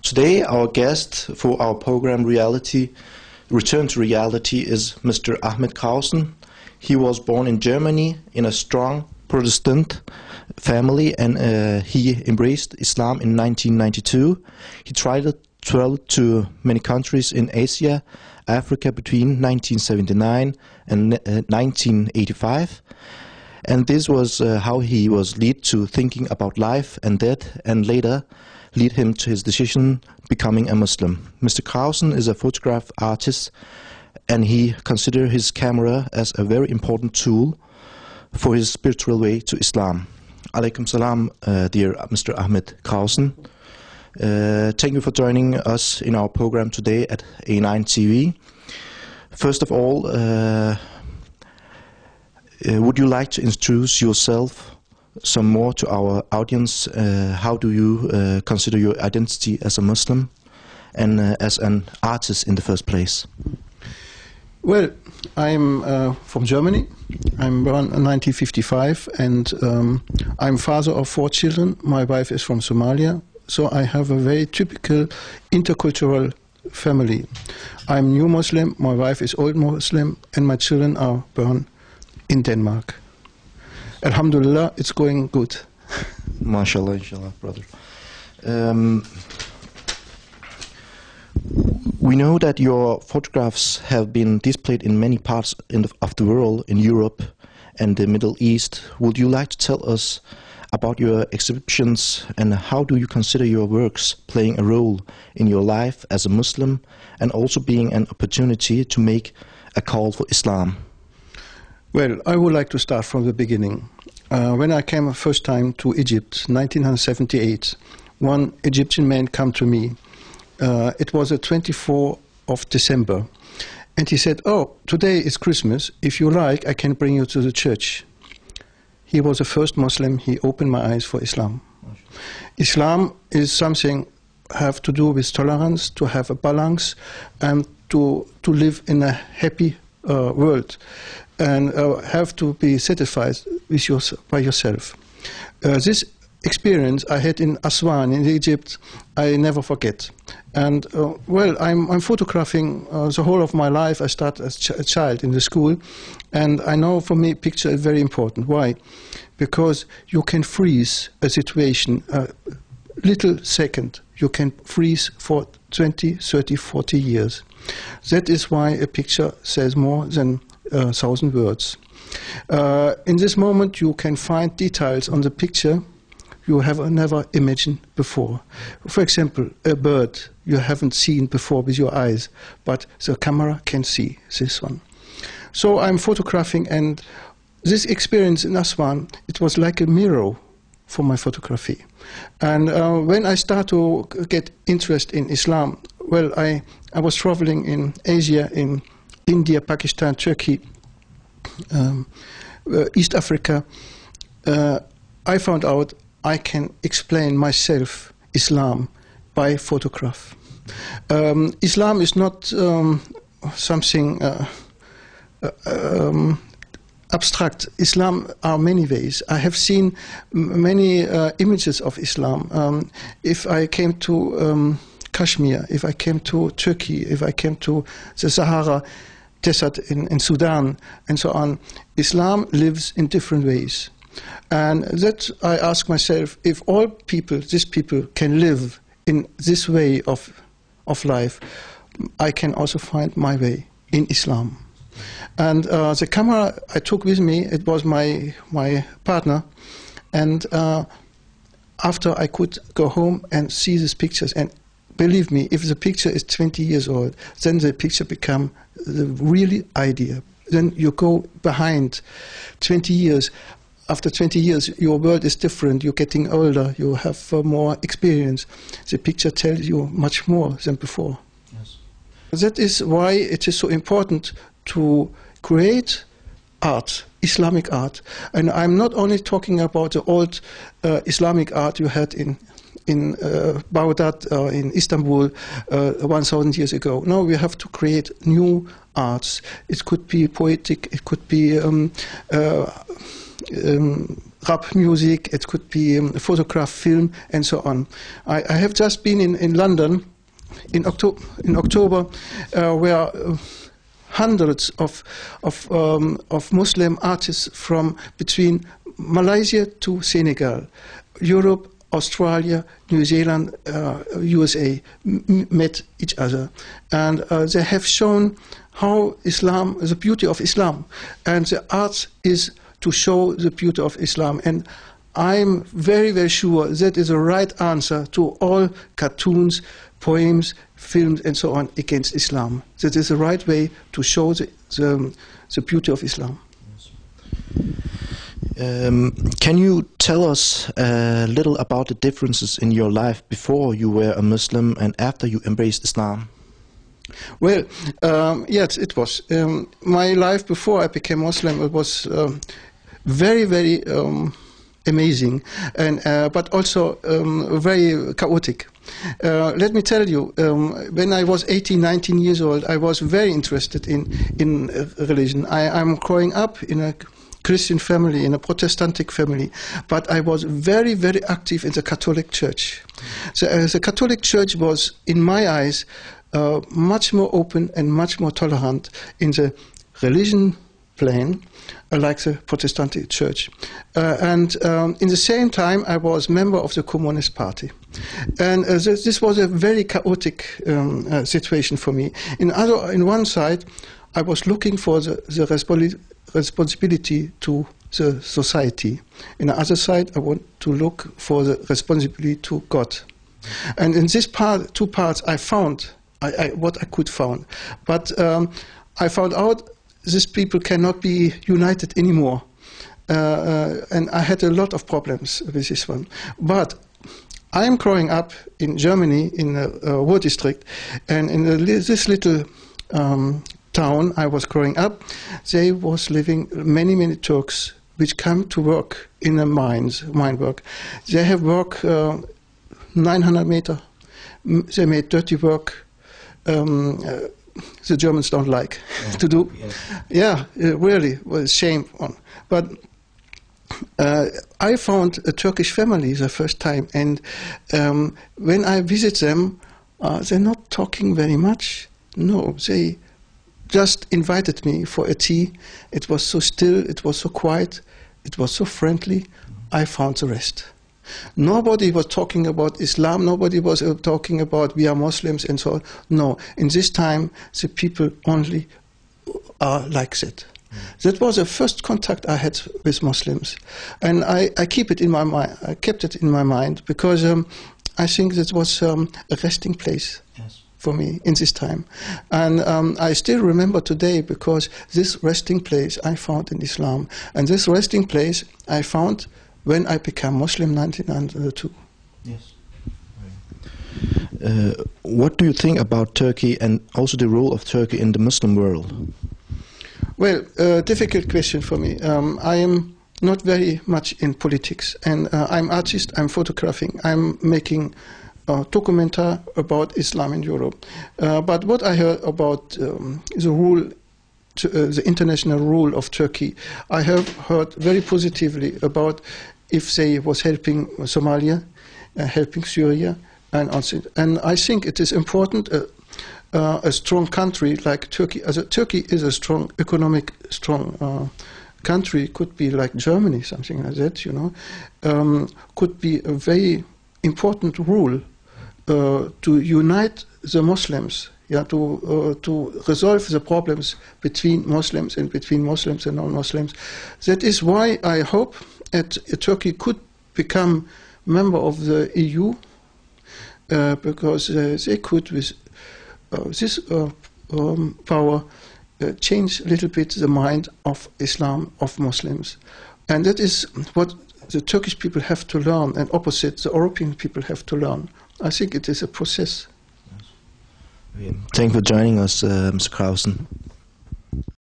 Today our guest for our program Return to Reality is Mr. Ahmed Krausen. He was born in Germany in a strong Protestant family, and he embraced Islam in 1992. He traveled to many countries in Asia, Africa between 1979 and 1985. And this was how he was led to thinking about life and death, and later lead him to his decision becoming a Muslim. Mr. Krausen is a photograph artist, and he considers his camera as a very important tool for his spiritual way to Islam. Alaikum salam, dear Mr. Ahmed Krausen. Thank you for joining us in our program today at A9 TV. First of all, would you like to introduce yourself some more to our audience? How do you consider your identity as a Muslim and as an artist in the first place? Well, I'm from Germany. I'm born in 1955, and I'm father of 4 children. My wife is from Somalia, so I have a very typical intercultural family. I'm new Muslim, my wife is old Muslim, and my children are born in Denmark. Alhamdulillah, it's going good. MashaAllah, inshallah, brother. We know that your photographs have been displayed in many parts of the world, in Europe and the Middle East. Would you like to tell us about your exhibitions, and how do you consider your works playing a role in your life as a Muslim, and also being an opportunity to make a call for Islam? Well, I would like to start from the beginning. When I came first time to Egypt, 1978, one Egyptian man came to me. It was the 24th of December, and he said, "Oh, today is Christmas. If you like, I can bring you to the church." He was the first Muslim. He opened my eyes for Islam. Islam is something have to do with tolerance, to have a balance, and to live in a happy world, and have to be satisfied with by yourself. This experience I had in Aswan in Egypt, I never forget. And well, I'm photographing the whole of my life. I started as a child in the school, and I know for me picture is very important. Why? Because you can freeze a situation, a little second. You can freeze for 20, 30, 40 years. That is why a picture says more than 1,000 words. In this moment, you can find details on the picture you have never imagined before. For example, a bird you haven't seen before with your eyes, but the camera can see this one. So I'm photographing, and this experience in Aswan, it was like a mirror for my photography. And when I start to get interest in Islam, well, I was traveling in Asia, in India, Pakistan, Turkey, East Africa. I found out I can explain myself Islam by photograph. Islam is not something abstract. Islam are many ways. I have seen many images of Islam. If I came to Kashmir, if I came to Turkey, if I came to the Sahara Desert in Sudan, and so on, Islam lives in different ways. And that I ask myself, if all people, these people, can live in this way of life, I can also find my way in Islam. And the camera I took with me, it was my partner, and after I could go home and see these pictures, and believe me, if the picture is 20 years old, then the picture become the really idea. Then you go behind 20 years. After 20 years, your world is different. You're getting older. You have more experience. The picture tells you much more than before. Yes. That is why it is so important to create art, Islamic art. And I'm not only talking about the old Islamic art you had in Baghdad, in Istanbul 1,000 years ago. No, we have to create new arts. It could be poetic, it could be rap music, it could be photograph, film, and so on. I have just been in London in October, where hundreds of Muslim artists from between Malaysia to Senegal, Europe, Australia, New Zealand, USA met each other, and they have shown how Islam, the beauty of Islam, and the art is to show the beauty of Islam. And I'm very, very sure that is the right answer to all cartoons, poems, films, and so on against Islam. That is the right way to show the beauty of Islam. Can you tell us a little about the differences in your life before you were a Muslim and after you embraced Islam? Well, yes, it was. My life before I became Muslim, it was very, very amazing, and but also very chaotic. Let me tell you, when I was 18, 19 years old, I was very interested in religion. I'm growing up in a Christian family, in a Protestantic family, but I was very, very active in the Catholic Church. So, the Catholic Church was, in my eyes, much more open and much more tolerant in the religion plane, like the Protestant Church. And in the same time, I was member of the Communist Party. And this was a very chaotic situation for me. In one side, I was looking for the responsibility to the society. In the other side, I want to look for the responsibility to God. And in this two parts, I found what I could find. But I found out these people cannot be united anymore. And I had a lot of problems with this one. But I am growing up in Germany, in a Ruhr district, and in this little town I was growing up, there was living many, many Turks which come to work in the mine work. They have work 900 meters. They made dirty work. The Germans don't like to do. Yeah, really, was shame on. But I found a Turkish family the first time, and when I visit them, they're not talking very much. No, they just invited me for a tea. It was so still, it was so quiet, it was so friendly. I found the rest. Nobody was talking about Islam, nobody was talking about we are Muslims and so on. No, in this time, the people only are like that. That was the first contact I had with Muslims. And I keep it in my mind. I kept it in my mind because I think that was a resting place. Yes. For me in this time. And I still remember today because this resting place I found in Islam. And this resting place I found when I became Muslim in 1992. Yes. What do you think about Turkey and also the role of Turkey in the Muslim world? Well, difficult question for me. I am not very much in politics, and I'm artist, I'm photographing, I'm making documentary about Islam in Europe. But what I heard about the rule, the international rule of Turkey, I have heard very positively about if they was helping Somalia, helping Syria, and also. And I think it is important a strong country like Turkey. Turkey is a strong economic, country. Could be like Germany, something like that. You know, could be a very important rule to unite the Muslims. Yeah, to resolve the problems between Muslims and non-Muslims. That is why I hope that Turkey could become member of the EU, because they could, with this power, change a little bit the mind of Islam, of Muslims. And that is what the Turkish people have to learn, and opposite, the European people have to learn. I think it is a process. Thank you for joining us, Mr. Krausen.